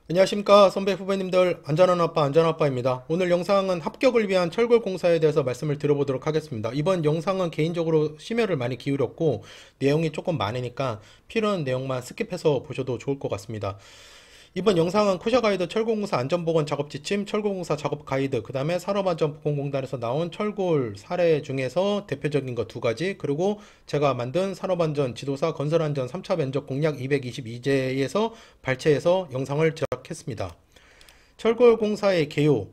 안녕하십니까 선배 후배님들, 안전한 아빠 안전아빠입니다. 오늘 영상은 합격을 위한 철골 공사에 대해서 말씀을 드려보도록 하겠습니다. 이번 영상은 개인적으로 심혈을 많이 기울였고 내용이 조금 많으니까 필요한 내용만 스킵해서 보셔도 좋을 것 같습니다. 이번 영상은 코샤 가이드 철골공사 안전보건 작업 지침, 철골공사 작업 가이드, 그 다음에 산업안전보건공단에서 나온 철골 사례 중에서 대표적인 거 두 가지, 그리고 제가 만든 산업안전 지도사 건설안전 3차 면접 공략 222제에서 발췌해서 영상을 제작했습니다. 철골공사의 개요.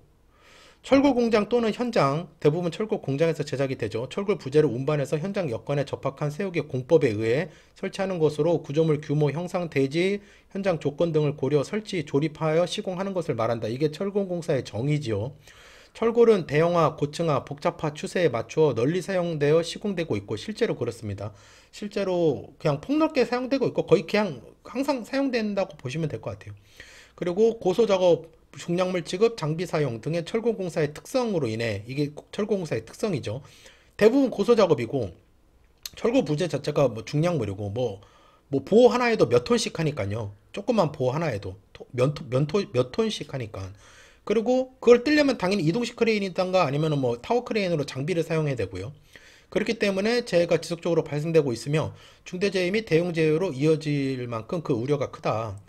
철골 공장 또는 현장, 대부분 철골 공장에서 제작이 되죠. 철골 부재를 운반해서 현장 여건에 적합한 세우기 공법에 의해 설치하는 것으로 구조물 규모, 형상, 대지, 현장 조건 등을 고려, 설치, 조립하여 시공하는 것을 말한다. 이게 철골 공사의 정의지요. 철골은 대형화, 고층화, 복잡화 추세에 맞추어 널리 사용되어 시공되고 있고 실제로 그렇습니다. 실제로 그냥 폭넓게 사용되고 있고 거의 그냥 항상 사용된다고 보시면 될 것 같아요. 그리고 고소 작업, 중량물 취급, 장비 사용 등의 철골공사의 특성으로 인해 이게 철골공사의 특성이죠. 대부분 고소 작업이고 철골 부재 자체가 뭐 중량물이고 뭐 보호 하나에도 몇 톤씩 하니까요. 조그만 보호 하나에도 몇 톤씩 하니까. 그리고 그걸 뜰려면 당연히 이동식 크레인이든가 아니면 뭐 타워 크레인으로 장비를 사용해야 되고요. 그렇기 때문에 재해가 지속적으로 발생되고 있으며 중대재해 및 대형재해로 이어질 만큼 그 우려가 크다.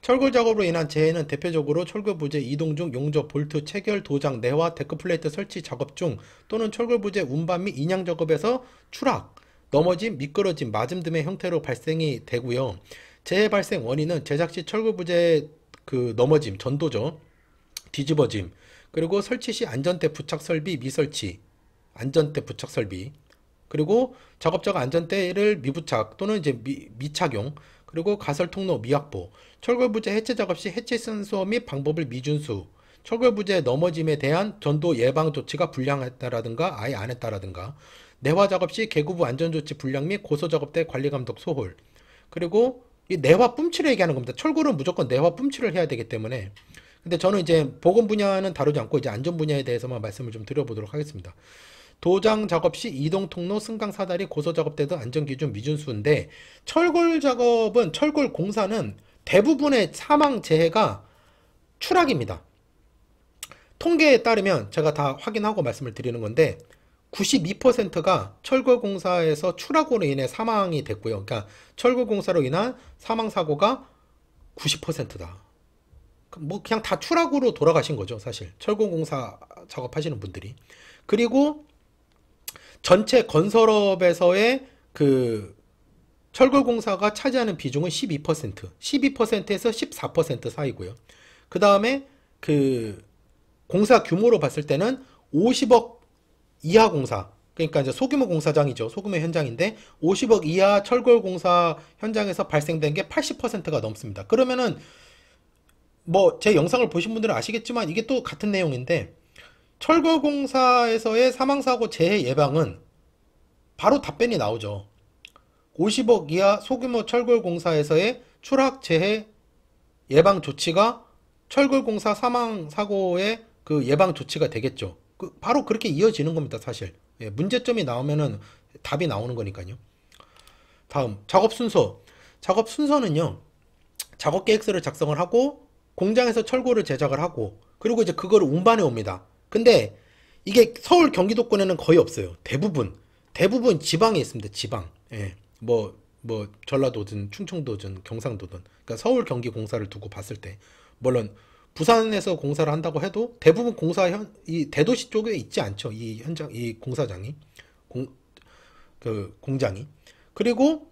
철골 작업으로 인한 재해는 대표적으로 철골 부재 이동 중 용접, 볼트, 체결, 도장, 내화, 데크 플레이트 설치 작업 중 또는 철골 부재 운반 및 인양 작업에서 추락, 넘어짐, 미끄러짐, 맞음 등의 형태로 발생이 되고요. 재해 발생 원인은 제작 시 철골 부재 그 넘어짐, 전도죠. 뒤집어짐, 그리고 설치 시 안전대 부착 설비 미설치, 안전대 부착 설비, 그리고 작업자가 안전대를 미부착 또는 이제 미착용, 그리고 가설 통로 미확보, 철골 부재 해체 작업 시 해체 순서 및 방법을 미준수, 철골 부재 넘어짐에 대한 전도 예방 조치가 불량했다라든가 아예 안 했다라든가, 내화 작업 시 계구부 안전 조치 불량 및 고소 작업 대 관리 감독 소홀, 그리고 이 내화 뿜치를 얘기하는 겁니다. 철골은 무조건 내화 뿜치를 해야 되기 때문에. 근데 저는 이제 보건 분야는 다루지 않고 이제 안전 분야에 대해서만 말씀을 좀 드려보도록 하겠습니다. 도장 작업 시 이동 통로, 승강 사다리, 고소 작업 때 등 안전 기준 미준수인데 철골 작업은 철골 공사는 대부분의 사망 재해가 추락입니다. 통계에 따르면 제가 다 확인하고 말씀을 드리는 건데 92%가 철골 공사에서 추락으로 인해 사망이 됐고요. 그러니까 철골 공사로 인한 사망 사고가 90%다. 뭐 그냥 다 추락으로 돌아가신 거죠, 사실. 철골 공사 작업하시는 분들이. 그리고 전체 건설업에서의 그 철골 공사가 차지하는 비중은 12%, 12%에서 14% 사이고요. 그 다음에 그 공사 규모로 봤을 때는 50억 이하 공사, 그러니까 이제 소규모 공사장이죠. 소규모 현장인데 50억 이하 철골 공사 현장에서 발생된 게 80%가 넘습니다. 그러면은 뭐 제 영상을 보신 분들은 아시겠지만 이게 또 같은 내용인데 철골 공사에서의 사망사고 재해 예방은 바로 답변이 나오죠. 50억 이하 소규모 철골 공사에서의 추락 재해 예방 조치가 철골 공사 사망 사고의 그 예방 조치가 되겠죠. 바로 그렇게 이어지는 겁니다, 사실. 예, 문제점이 나오면은 답이 나오는 거니까요. 다음, 작업 순서. 작업 순서는요, 작업 계획서를 작성을 하고, 공장에서 철골을 제작을 하고, 그리고 이제 그거를 운반해 옵니다. 근데 이게 서울 경기도권에는 거의 없어요. 대부분 지방에 있습니다. 지방. 예. 뭐 전라도든 충청도든 경상도든. 그러니까 서울 경기 공사를 두고 봤을 때 물론 부산에서 공사를 한다고 해도 대부분 이 대도시 쪽에 있지 않죠. 이 현장 이 공사장이 그 공장이. 그리고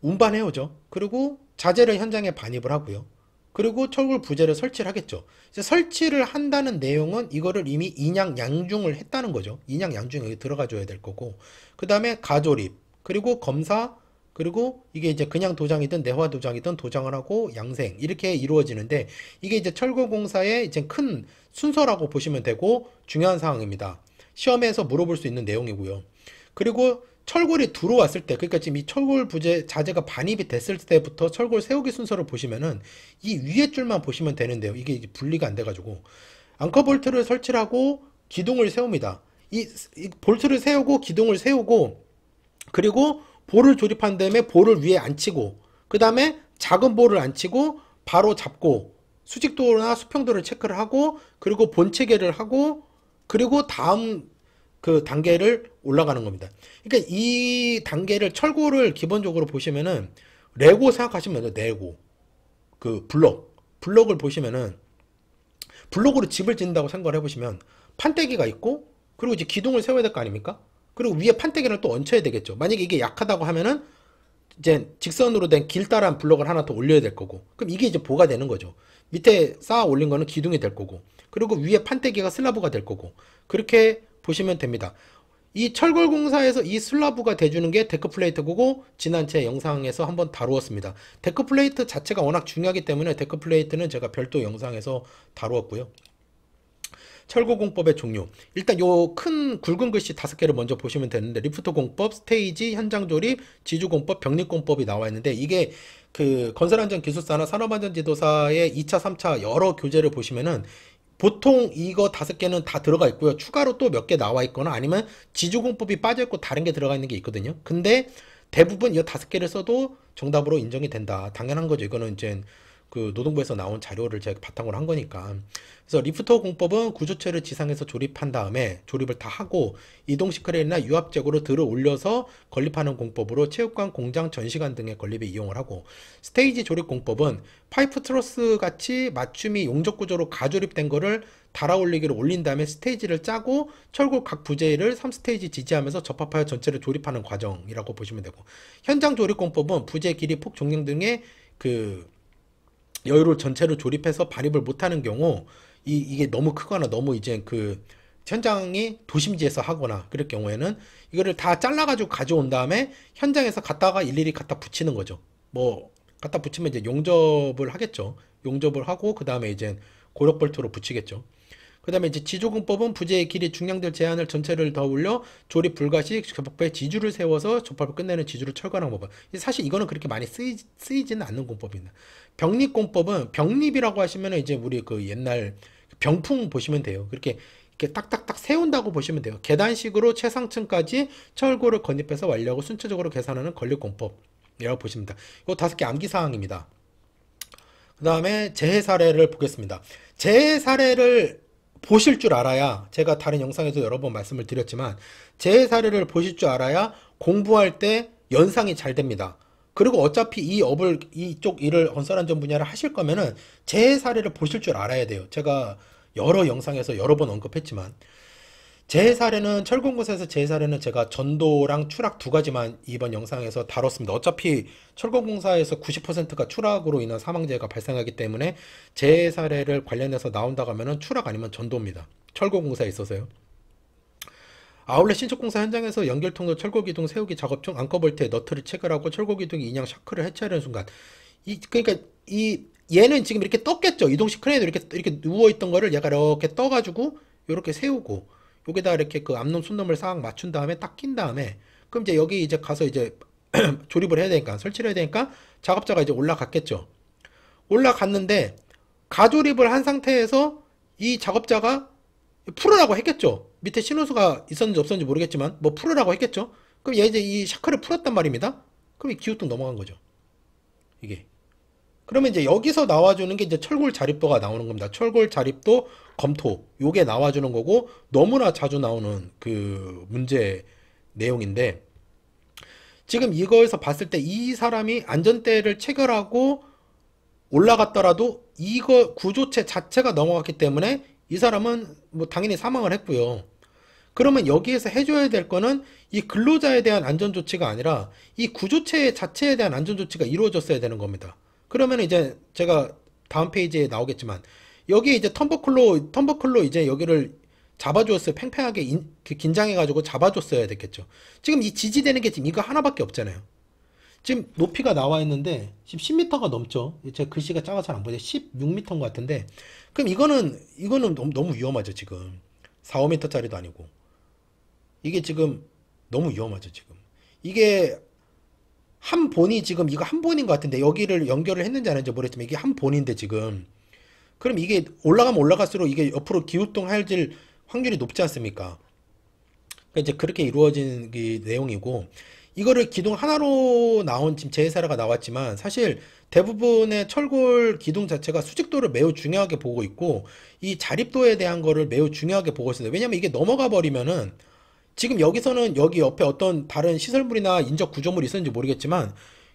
운반해 오죠. 그리고 자재를 현장에 반입을 하고요. 그리고 철골 부재를 설치를 하겠죠. 이제 설치를 한다는 내용은 이거를 이미 인양 양중을 했다는 거죠. 인양 양중에 여기 들어가 줘야 될 거고. 그 다음에 가조립, 그리고 검사, 그리고 이게 이제 그냥 도장이든 내화 도장이든 도장을 하고 양생 이렇게 이루어지는데 이게 이제 철거공사의 이제 큰 순서라고 보시면 되고 중요한 사항입니다. 시험에서 물어볼 수 있는 내용이고요. 그리고 철골이 들어왔을 때, 그러니까 지금 이 철골 부재 자재가 반입이 됐을 때부터 철골 세우기 순서를 보시면은 이 위에 줄만 보시면 되는데요. 이게 분리가 안 돼가지고 앙커 볼트를 설치를 하고 기둥을 세웁니다. 이 볼트를 세우고 기둥을 세우고 그리고 볼을 조립한 다음에 볼을 위에 앉히고 그 다음에 작은 볼을 앉히고 바로 잡고 수직도나 수평도를 체크를 하고, 그리고 본체계를 하고, 그리고 다음 그 단계를 올라가는 겁니다. 그러니까 이 단계를, 철골을 기본적으로 보시면은 레고 생각하시면 돼요. 레고. 그 블럭을 보시면은 블록으로 집을 짓는다고 생각을 해보시면 판때기가 있고, 그리고 이제 기둥을 세워야 될 거 아닙니까? 그리고 위에 판때기를 또 얹혀야 되겠죠. 만약에 이게 약하다고 하면은 이제 직선으로 된 길다란 블록을 하나 더 올려야 될 거고, 그럼 이게 이제 보가 되는 거죠. 밑에 쌓아 올린 거는 기둥이 될 거고, 그리고 위에 판때기가 슬라브가 될 거고, 그렇게 보시면 됩니다. 이 철골공사에서 이 슬라브가 돼주는 게 데크플레이트고, 지난 제 영상에서 한번 다루었습니다. 데크플레이트 자체가 워낙 중요하기 때문에 데크플레이트는 제가 별도 영상에서 다루었고요. 철거공법의 종류. 일단 요 큰 굵은 글씨 5개를 먼저 보시면 되는데, 리프트 공법, 스테이지, 현장 조립, 지주공법, 병립공법이 나와 있는데, 이게 그 건설안전기술사나 산업안전지도사의 2차, 3차 여러 교재를 보시면은 보통 이거 5개는 다 들어가 있고요. 추가로 또 몇 개 나와 있거나 아니면 지주공법이 빠져있고 다른 게 들어가 있는 게 있거든요. 근데 대부분 이 5개를 써도 정답으로 인정이 된다. 당연한 거죠. 이거는 이제 그 노동부에서 나온 자료를 제가 바탕으로 한 거니까. 그래서 리프터 공법은 구조체를 지상에서 조립한 다음에 조립을 다 하고 이동식 크레인이나 유압잭으로 들을 올려서 건립하는 공법으로 체육관, 공장, 전시관 등의 건립에 이용을 하고, 스테이지 조립 공법은 파이프 트러스 같이 맞춤이 용접 구조로 가조립된 거를 달아 올리기로 올린 다음에 스테이지를 짜고 철골 각 부재를 3스테이지 지지하면서 접합하여 전체를 조립하는 과정이라고 보시면 되고, 현장 조립 공법은 부재 길이, 폭, 종량 등의 그 여유를 전체로 조립해서 반입을 못하는 경우, 이게 너무 크거나 너무 이제 그 현장이 도심지에서 하거나 그럴 경우에는 이거를 다 잘라가지고 가져온 다음에 현장에서 갖다가 일일이 갖다 붙이는 거죠. 뭐 갖다 붙이면 이제 용접을 하겠죠. 용접을 하고 그 다음에 이제 고력볼트로 붙이겠죠. 그 다음에 이제 지조공법은 부재의 길이, 중량들 제한을 전체를 더 올려 조립 불가시 접합에 지주를 세워서 접합을 끝내는 지주를 철거하는 공법. 사실 이거는 그렇게 많이 쓰이지는 않는 공법입니다. 병립공법은, 병립이라고 하시면 이제 우리 그 옛날 병풍 보시면 돼요. 그렇게 이렇게 딱딱딱 세운다고 보시면 돼요. 계단식으로 최상층까지 철골을 건립해서 완료하고 순차적으로 계산하는 건립공법이라고 보시면 됩니다. 이거 5개 암기사항입니다. 그 다음에 재해 사례를 보겠습니다. 재해 사례를 보실 줄 알아야, 제가 다른 영상에서 여러 번 말씀을 드렸지만 재해 사례를 보실 줄 알아야 공부할 때 연상이 잘 됩니다. 그리고 어차피 이쪽 일을 건설안전 분야를 하실 거면은 재해 사례를 보실 줄 알아야 돼요. 제가 여러 영상에서 여러 번 언급했지만, 재해 사례는, 철공공사에서 재해 사례는 제가 전도랑 추락 2가지만 이번 영상에서 다뤘습니다. 어차피 철공공사에서 90%가 추락으로 인한 사망재해가 발생하기 때문에 재해 사례를 관련해서 나온다고 하면은 추락 아니면 전도입니다. 철공공사에 있어서요. 아울렛 신축공사 현장에서 연결통로 철골기둥 세우기 작업 중 앙커볼트에 너트를 체결하고 철골기둥이 인양 샤크를 해체하려는 순간, 그러니까 얘는 지금 이렇게 떴겠죠. 이동식 크레인으로 이렇게 누워있던 거를 얘가 이렇게 떠가지고 이렇게 세우고, 여기다 이렇게 그 앞놈 손놈을 싹 맞춘 다음에 딱 낀 다음에, 그럼 이제 여기 이제 가서 이제 조립을 해야 되니까, 설치를 해야 되니까 작업자가 이제 올라갔겠죠. 올라갔는데 가조립을 한 상태에서 이 작업자가 풀으라고 했겠죠. 밑에 신호수가 있었는지 없었는지 모르겠지만 뭐 풀으라고 했겠죠. 그럼 얘 이제 이 샤크를 풀었단 말입니다. 그럼 이 기우뚱 넘어간 거죠. 이게. 그러면 이제 여기서 나와주는 게 이제 철골 자립도가 나오는 겁니다. 철골 자립도 검토, 요게 나와주는 거고, 너무나 자주 나오는 그 문제 내용인데, 지금 이거에서 봤을 때 이 사람이 안전대를 체결하고 올라갔더라도 이거 구조체 자체가 넘어갔기 때문에 이 사람은 뭐 당연히 사망을 했고요. 그러면 여기에서 해줘야 될 거는 이 근로자에 대한 안전조치가 아니라 이 구조체 자체에 대한 안전조치가 이루어졌어야 되는 겁니다. 그러면 이제 제가 다음 페이지에 나오겠지만, 여기 이제 텀버클로 이제 여기를 잡아줬어요. 팽팽하게 긴장해가지고 잡아줬어야 됐겠죠. 지금 이 지지되는 게 지금 이거 하나밖에 없잖아요. 지금 높이가 나와 있는데 지금 10m가 넘죠. 제 글씨가 작아서 안 보이죠. 16m인 것 같은데, 그럼 이거는 너무 위험하죠. 지금 4, 5m짜리도 아니고 이게 지금 너무 위험하죠. 지금 이게 한 본이, 지금 이거 한 본인 것 같은데 여기를 연결을 했는지 안 했는지 모르겠지만 이게 한 본인데 지금, 그럼 이게 올라가면 올라갈수록 이게 옆으로 기우뚱할 확률이 높지 않습니까? 그러니까 이제 그렇게 이루어진 이 내용이고, 이거를 기둥 하나로 나온 지금 제사가 나왔지만 사실 대부분의 철골 기둥 자체가 수직도를 매우 중요하게 보고 있고 이 자립도에 대한 거를 매우 중요하게 보고 있습니다. 왜냐면 이게 넘어가 버리면은 지금 여기서는 여기 옆에 어떤 다른 시설물이나 인적 구조물이 있었는지 모르겠지만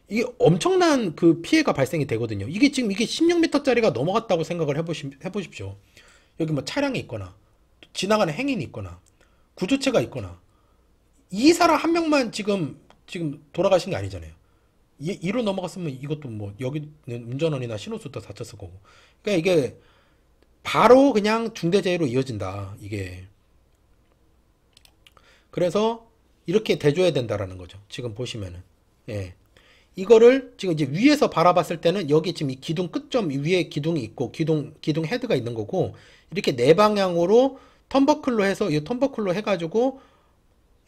이게 엄청난 그 피해가 발생이 되거든요. 이게 지금 이게 16m짜리가 넘어갔다고 생각을 해보십시오. 여기 뭐 차량이 있거나 지나가는 행인이 있거나 구조체가 있거나 이 사람 한 명만 지금 돌아가신 게 아니잖아요. 이로 넘어갔으면 이것도 뭐 여기는 운전원이나 신호수도 다쳤을 거고. 그러니까 이게 바로 그냥 중대재해로 이어진다. 이게. 그래서 이렇게 대줘야 된다라는 거죠. 지금 보시면은. 예. 이거를 지금 이제 위에서 바라봤을 때는 여기 지금 이 기둥 끝점 위에 기둥이 있고 기둥 헤드가 있는 거고 이렇게 네 방향으로 턴버클로 해서 이 턴버클로 해가지고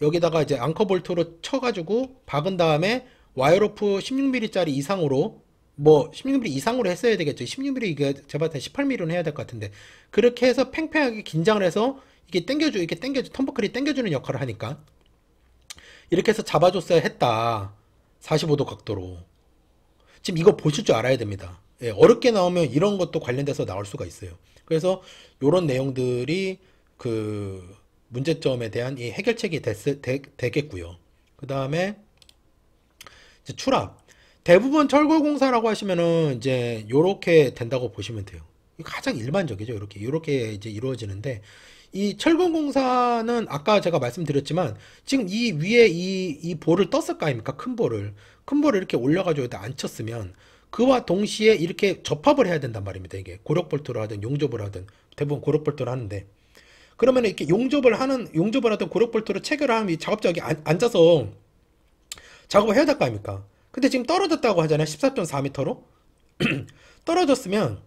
여기다가 이제 앙커 볼트로 쳐가지고 박은 다음에 와이어로프 16mm짜리 이상으로 뭐 16mm 이상으로 했어야 되겠죠. 16mm 이게 제가 봤을 때 18mm는 해야 될 것 같은데 그렇게 해서 팽팽하게 긴장을 해서 이게 이렇게 당겨줘 턴버클이 당겨주는 역할을 하니까 이렇게 해서 잡아줬어야 했다. 45도 각도로. 지금 이거 보실 줄 알아야 됩니다. 예, 어렵게 나오면 이런 것도 관련돼서 나올 수가 있어요. 그래서 이런 내용들이 그 문제점에 대한 이 해결책이 되겠고요. 그 다음에 추락. 대부분 철골공사라고 하시면은 이제 요렇게 된다고 보시면 돼요. 가장 일반적이죠. 이렇게 이제 이루어지는데 이 철골공사는 아까 제가 말씀드렸지만 지금 이 위에 이 볼을 떴을 거 아닙니까? 큰 볼을 이렇게 올려가지고 여기다 앉혔으면 그와 동시에 이렇게 접합을 해야 된단 말입니다. 이게 고력볼트로 하든 용접을 하든 대부분 고력볼트로 하는데 그러면 이렇게 용접을 하든 고력볼트로 체결을 하면 이 작업자 여기 앉아서 작업을 해야 될 거 아닙니까? 근데 지금 떨어졌다고 하잖아요. 14.4m로 떨어졌으면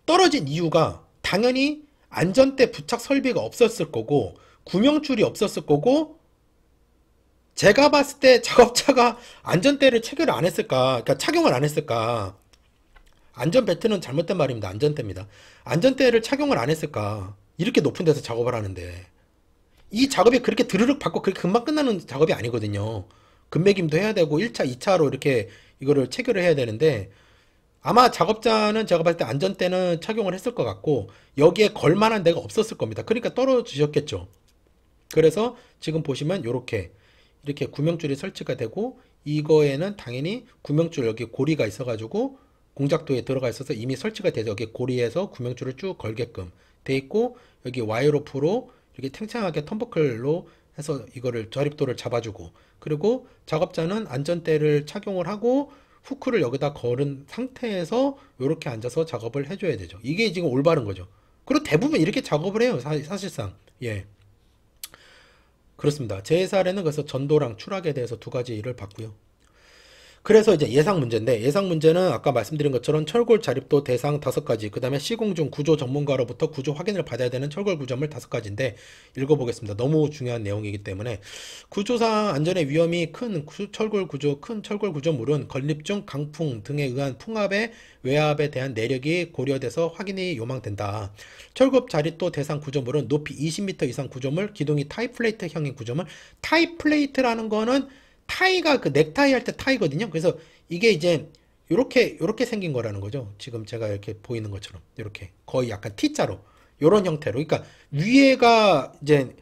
떨어진 이유가 당연히 안전대 부착 설비가 없었을 거고 구명줄이 없었을 거고 제가 봤을 때 작업자가 안전대를 체결을 안 했을까, 그러니까 착용을 안 했을까. 안전벨트는 잘못된 말입니다. 안전대입니다. 안전대를 착용을 안 했을까. 이렇게 높은 데서 작업을 하는데 이 작업이 그렇게 드르륵 받고 그렇게 금방 끝나는 작업이 아니거든요. 금매김도 해야 되고 1차, 2차로 이렇게 이거를 체결을 해야 되는데 아마 작업자는 제가 봤을 때 안전대는 착용을 했을 것 같고 여기에 걸만한 데가 없었을 겁니다. 그러니까 떨어지셨겠죠. 그래서 지금 보시면 이렇게 구명줄이 설치가 되고 이거에는 당연히 구명줄 여기 고리가 있어가지고 공작도에 들어가 있어서 이미 설치가 돼서 여기 고리에서 구명줄을 쭉 걸게끔 돼 있고 여기 와이어로프로 이렇게 탱탱하게 턴버클로 해서 이거를 저립도를 잡아주고 그리고 작업자는 안전대를 착용을 하고 후크를 여기다 걸은 상태에서 이렇게 앉아서 작업을 해줘야 되죠. 이게 지금 올바른 거죠. 그리고 대부분 이렇게 작업을 해요. 사실상. 예. 그렇습니다. 제 사례는 그래서 전도랑 추락에 대해서 두 가지 일을 봤고요. 그래서 이제 예상 문제인데 예상 문제는 아까 말씀드린 것처럼 철골 자립도 대상 5가지 그 다음에 시공 중 구조 전문가로부터 구조 확인을 받아야 되는 철골 구조물 5가지인데 읽어보겠습니다. 너무 중요한 내용이기 때문에 구조상 안전의 위험이 큰 철골 구조물은 건립 중 강풍 등에 의한 풍압의 외압에 대한 내력이 고려돼서 확인이 요망된다. 철골 자립도 대상 구조물은 높이 20m 이상 구조물, 기둥이 타이 플레이트형의 구조물. 타이 플레이트라는 거는 타이가 그 넥타이 할 때 타이거든요. 그래서 이게 이제 요렇게 생긴 거라는 거죠. 지금 제가 이렇게 보이는 것처럼 이렇게 거의 약간 T자로 요런 형태로. 그러니까 위에가 이제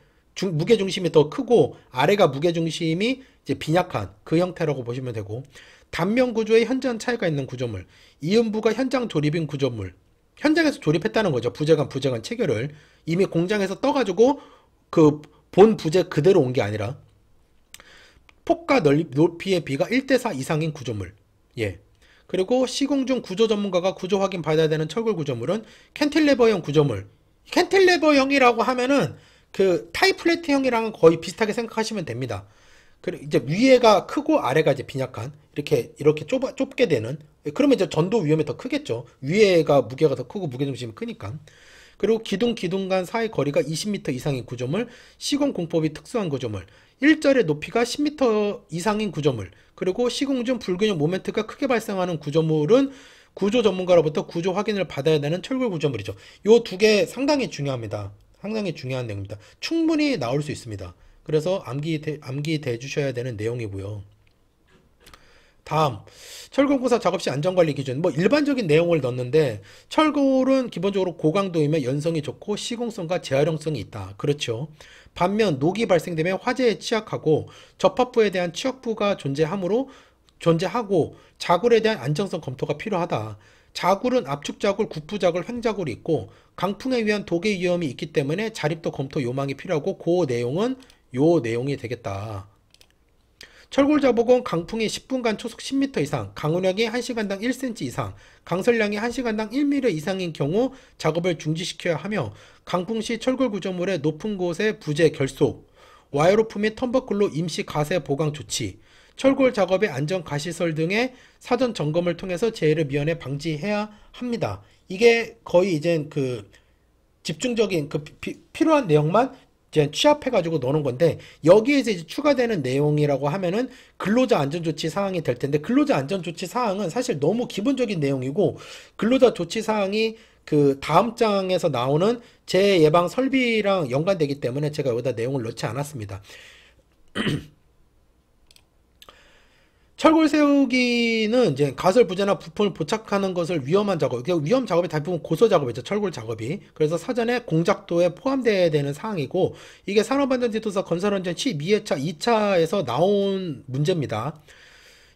무게 중심이 더 크고 아래가 무게 중심이 이제 빈약한 그 형태라고 보시면 되고 단면 구조에 현장 차이가 있는 구조물. 이음부가 현장 조립인 구조물. 현장에서 조립했다는 거죠. 부재관 체결을 이미 공장에서 떠가지고 그 본 부재 그대로 온 게 아니라 폭과 높이의 비가 1대4 이상인 구조물. 예. 그리고 시공 중 구조 전문가가 구조 확인 받아야 되는 철골 구조물은 캔틸레버형 구조물. 캔틸레버형이라고 하면은 그 타이플레트형이랑 거의 비슷하게 생각하시면 됩니다. 그리고 이제 위에가 크고 아래가 이제 빈약한 이렇게 좁게 되는. 그러면 이제 전도 위험이 더 크겠죠. 위에가 무게가 더 크고 무게 중심이 크니까. 그리고 기둥 간 사이 거리가 20m 이상인 구조물, 시공 공법이 특수한 구조물, 일절의 높이가 10m 이상인 구조물, 그리고 시공 중 불균형 모멘트가 크게 발생하는 구조물은 구조 전문가로부터 구조 확인을 받아야 되는 철골 구조물이죠. 요 두 개 상당히 중요합니다. 상당히 중요한 내용입니다. 충분히 나올 수 있습니다. 그래서 암기돼 주셔야 되는 내용이고요. 다음, 철골공사 작업 시 안전관리 기준. 뭐 일반적인 내용을 넣었는데 철골은 기본적으로 고강도이며 연성이 좋고 시공성과 재활용성이 있다. 그렇죠. 반면 녹이 발생되면 화재에 취약하고 접합부에 대한 취약부가 존재하고 자굴에 대한 안정성 검토가 필요하다. 자굴은 압축자굴, 국부자굴, 횡자굴이 있고 강풍에 의한 독의 위험이 있기 때문에 자립도 검토 요망이 필요하고 그 내용은 요 내용이 되겠다. 철골자복은 강풍이 10분간 초속 10m 이상, 강우량이 1시간당 1cm 이상, 강설량이 1시간당 1mm 이상인 경우 작업을 중지시켜야 하며 강풍 시 철골 구조물의 높은 곳의 부재 결속, 와이어로프 및 텀버클로 임시 가세 보강 조치, 철골 작업의 안전 가시설 등의 사전 점검을 통해서 재해를 미연에 방지해야 합니다. 이게 거의 이제 그 집중적인 필요한 내용만 이제 취합해가지고 넣는 건데 여기에 이제 추가되는 내용이라고 하면은 근로자 안전조치 사항이 될 텐데 근로자 안전조치 사항은 사실 너무 기본적인 내용이고 근로자 조치 사항이 그 다음 장에서 나오는 재예방 설비랑 연관되기 때문에 제가 여기다 내용을 넣지 않았습니다. 철골 세우기는 이제 가설 부재나 부품을 포착하는 것을 위험한 작업, 위험 작업이 대부분 고소 작업이죠. 철골 작업이. 그래서 사전에 공작도에 포함되어야 되는 사항이고 이게 산업안전지도서 건설안전 12회차 2차에서 나온 문제입니다.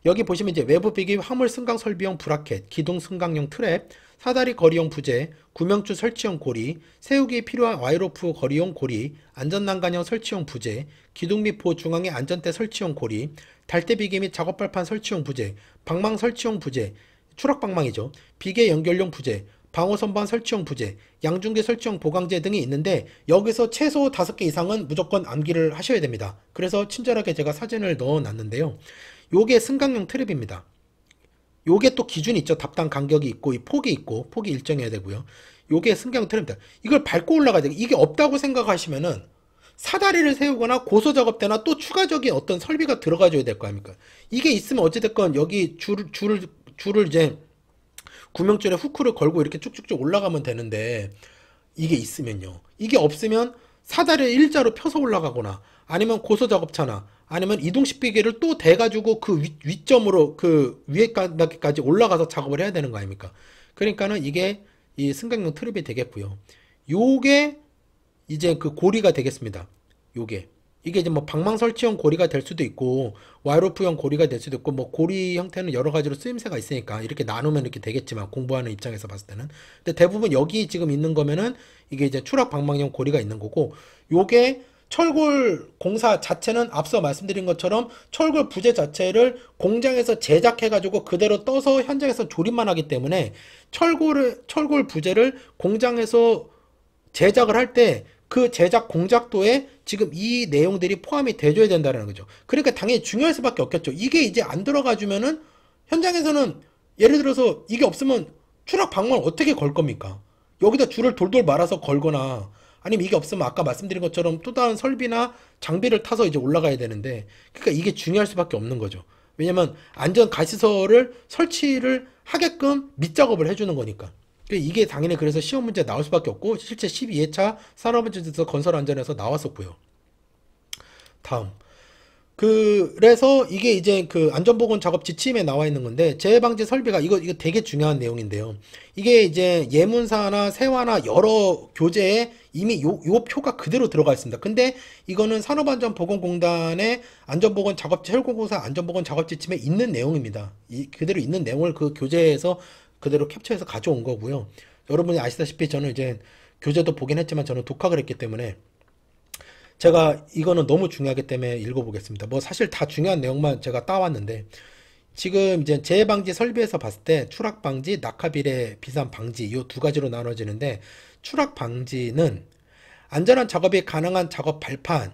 여기 보시면 이제 외부 비기 화물 승강 설비용 브라켓, 기둥 승강용 트랩, 사다리 거리용 부재, 구명줄 설치용 고리, 세우기에 필요한 와이로프 거리용 고리, 안전난간형 설치용 부재, 기둥 및 보 중앙에 안전대 설치용 고리, 달대비기 및 작업발판 설치용 부재, 방망 설치용 부재, 추락방망이죠. 비계 연결용 부재, 방호선반 설치용 부재, 양중계 설치용 보강제 등이 있는데 여기서 최소 5개 이상은 무조건 암기를 하셔야 됩니다. 그래서 친절하게 제가 사진을 넣어 놨는데요. 요게 승강용 트랩입니다. 요게 또 기준이 있죠. 답당 간격이 있고 이 폭이 있고 폭이 일정해야 되고요. 요게 승강용 트랩입니다. 이걸 밟고 올라가야 돼요. 이게 없다고 생각하시면은 사다리를 세우거나 고소 작업 때나 또 추가적인 어떤 설비가 들어가줘야 될 거 아닙니까? 이게 있으면 어찌됐건 여기 줄을 이제 구명줄에 후크를 걸고 이렇게 쭉쭉쭉 올라가면 되는데 이게 있으면요. 이게 없으면 사다리를 일자로 펴서 올라가거나 아니면 고소 작업차나 아니면 이동식 비계를 또 대가지고 그 위점으로 그 위에까지 올라가서 작업을 해야 되는 거 아닙니까? 그러니까는 이게 이 승강용 트랩이 되겠고요. 요게 이제 그 고리가 되겠습니다. 이게 이제 뭐 방망 설치형 고리가 될 수도 있고 와이로프형 고리가 될 수도 있고 뭐 고리 형태는 여러 가지로 쓰임새가 있으니까 이렇게 나누면 이렇게 되겠지만 공부하는 입장에서 봤을 때는 근데 대부분 여기 지금 있는 거면은 이게 이제 추락 방망용 고리가 있는 거고 요게 철골 공사 자체는 앞서 말씀드린 것처럼 철골 부재 자체를 공장에서 제작해 가지고 그대로 떠서 현장에서 조립만 하기 때문에 철골 부재를 공장에서 제작을 할 때 그 제작 공작도에 지금 이 내용들이 포함이 돼줘야 된다는 거죠. 그러니까 당연히 중요할 수밖에 없겠죠. 이게 이제 안 들어가주면은 현장에서는 예를 들어서 이게 없으면 추락 방망을 어떻게 걸 겁니까? 여기다 줄을 돌돌 말아서 걸거나 아니면 이게 없으면 아까 말씀드린 것처럼 또 다른 설비나 장비를 타서 이제 올라가야 되는데 그러니까 이게 중요할 수밖에 없는 거죠. 왜냐면 안전 가시설을 설치를 하게끔 밑작업을 해주는 거니까. 이게 당연히 그래서 시험 문제 나올 수밖에 없고 실제 12회차 산업안전지도서 건설안전에서 나왔었고요. 다음 그래서 이게 이제 그 안전보건 작업 지침에 나와 있는 건데 재해방지 설비가 이거 되게 중요한 내용인데요. 이게 이제 예문사나 세화나 여러 교재에 이미 요 표가 그대로 들어가 있습니다. 근데 이거는 산업안전보건공단의 안전보건 작업지 철골공사 안전보건 작업 지침에 있는 내용입니다. 그대로 있는 내용을 그 교재에서 그대로 캡처해서 가져온 거고요. 여러분이 아시다시피 저는 이제 교재도 보긴 했지만 저는 독학을 했기 때문에 제가 이거는 너무 중요하기 때문에 읽어보겠습니다. 뭐 사실 다 중요한 내용만 제가 따왔는데 지금 이제 재해방지 설비에서 봤을 때 추락방지, 낙하비례 비산 방지 이 두 가지로 나눠지는데 추락방지는 안전한 작업이 가능한 작업 발판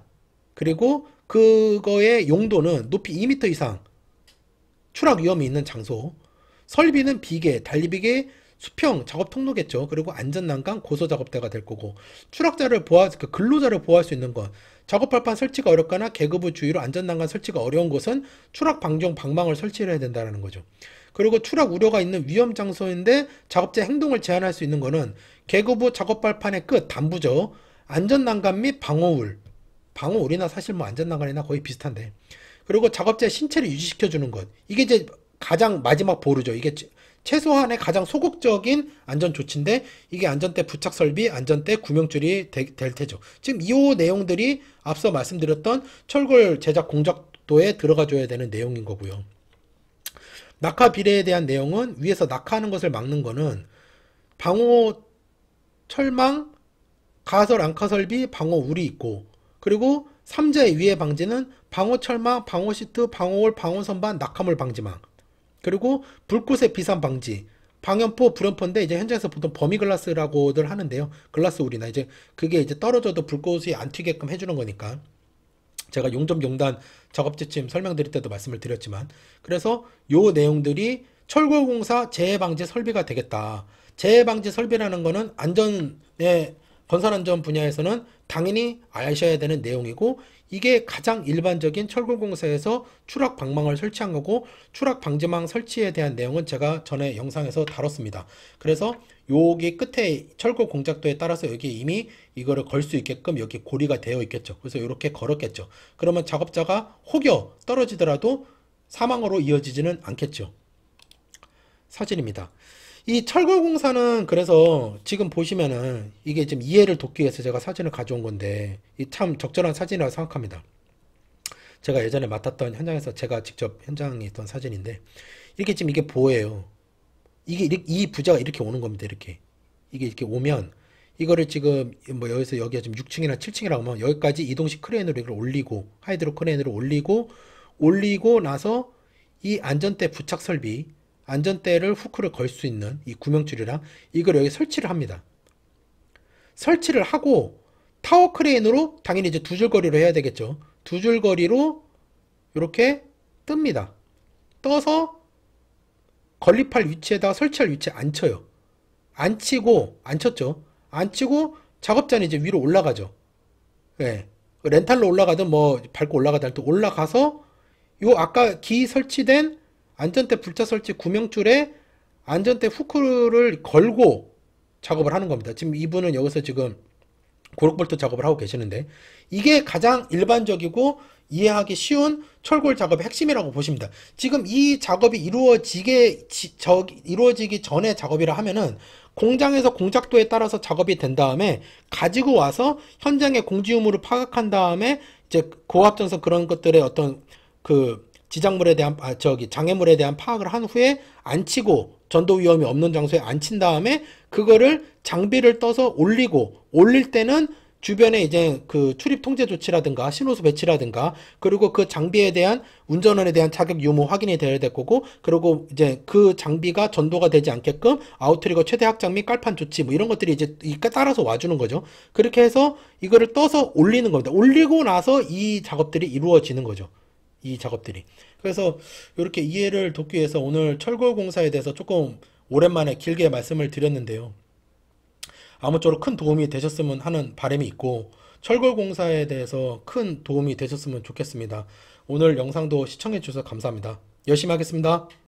그리고 그거의 용도는 높이 2m 이상 추락 위험이 있는 장소 설비는 비계, 달리비계, 수평, 작업 통로겠죠. 그리고 안전난간, 고소작업대가 될 거고 추락자를 근로자를 보호할 수 있는 것 작업 발판 설치가 어렵거나 계급부 주위로 안전난간 설치가 어려운 곳은 추락 방종 방망을 설치를 해야 된다는 거죠. 그리고 추락 우려가 있는 위험 장소인데 작업자 행동을 제한할 수 있는 거는 계급부 작업 발판의 끝, 단부죠. 안전난간 및 방어울 방어울이나 사실 뭐 안전나간이나 거의 비슷한데. 그리고 작업자의 신체를 유지시켜주는 것. 이게 이제 가장 마지막 보루죠. 이게 최소한의 가장 소극적인 안전 조치인데, 이게 안전대 부착 설비, 안전대 구명줄이 될 테죠. 지금 이 내용들이 앞서 말씀드렸던 철골 제작 공작도에 들어가 줘야 되는 내용인 거고요. 낙하 비례에 대한 내용은 위에서 낙하하는 것을 막는 거는 방호 철망, 가설 앙카 설비, 방호울이 있고, 그리고 3자의 위해 방지는 방호 철망, 방호 시트, 방호울, 방호 선반, 낙하물 방지망, 그리고 불꽃의 비산 방지, 방연포, 불연포인데 이제 현장에서 보통 버미글라스라고들 하는데요. 글라스울이나 이제 그게 이제 떨어져도 불꽃이 안 튀게끔 해주는 거니까. 제가 용접용단 작업지침 설명드릴 때도 말씀을 드렸지만, 그래서 요 내용들이 철골공사 재해방지 설비가 되겠다. 재해방지 설비라는 거는 안전에, 건설안전 분야에서는 당연히 아셔야 되는 내용이고, 이게 가장 일반적인 철골공사에서 추락 방망을 설치한 거고, 추락 방지망 설치에 대한 내용은 제가 전에 영상에서 다뤘습니다. 그래서 여기 끝에 철골 공작도에 따라서 여기 이미 이거를 걸 수 있게끔 여기 고리가 되어 있겠죠. 그래서 이렇게 걸었겠죠. 그러면 작업자가 혹여 떨어지더라도 사망으로 이어지지는 않겠죠. 사진입니다. 이 철골공사는 그래서 지금 보시면은 이게 좀 이해를 돕기 위해서 제가 사진을 가져온 건데, 이 참 적절한 사진이라고 생각합니다. 제가 예전에 맡았던 현장에서 제가 직접 현장에 있던 사진인데, 이렇게 지금 이게 보여요. 이 부자가 이렇게 오는 겁니다. 이렇게 이게 이렇게 오면, 이거를 지금 뭐 여기가 지금 6층이나 7층이라고 하면 여기까지 이동식 크레인으로 이걸 올리고, 하이드로 크레인으로 올리고 나서 이 안전대 부착 설비, 안전대를 후크를 걸 수 있는 이 구명줄이랑 이걸 여기 설치를 합니다. 설치를 하고 타워 크레인으로 당연히 이제 두 줄 거리로 해야 되겠죠. 두 줄 거리로 이렇게 뜹니다. 떠서 건립할 위치에다가 설치할 위치에 앉혀요. 앉혔죠. 앉히고 작업자는 이제 위로 올라가죠. 예. 렌탈로 올라가든 뭐 밟고 올라가든 또 올라가서 요 아까 기 설치된 안전대 불차 설치 구명줄에 안전대 후크를 걸고 작업을 하는 겁니다. 지금 이분은 여기서 지금 고룩볼트 작업을 하고 계시는데, 이게 가장 일반적이고 이해하기 쉬운 철골 작업의 핵심이라고 보십니다. 지금 이 작업이 이루어지기 전에 작업이라 하면은 공장에서 공작도에 따라서 작업이 된 다음에 가지고 와서 현장의 공지 유무를 파악한 다음에 이제 고압전선 그런 것들의 어떤 그 지작물에 대한 장애물에 대한 파악을 한 후에 안치고, 전도 위험이 없는 장소에 앉힌 다음에 그거를 장비를 떠서 올릴 때는 주변에 이제 그 출입 통제 조치라든가 신호수 배치라든가, 그리고 그 장비에 대한 운전원에 대한 자격 유무 확인이 되어야 될 거고, 그리고 이제 그 장비가 전도가 되지 않게끔 아웃트리거 최대 확장 및 깔판 조치 뭐 이런 것들이 이제 따라서 와주는 거죠. 그렇게 해서 이거를 떠서 올리는 겁니다. 올리고 나서 이 작업들이 이루어지는 거죠. 이 작업들이. 그래서 이렇게 이해를 돕기 위해서 오늘 철골공사에 대해서 조금 오랜만에 길게 말씀을 드렸는데요. 아무쪼록 큰 도움이 되셨으면 하는 바람이 있고, 철골공사에 대해서 큰 도움이 되셨으면 좋겠습니다. 오늘 영상도 시청해 주셔서 감사합니다. 열심히 하겠습니다.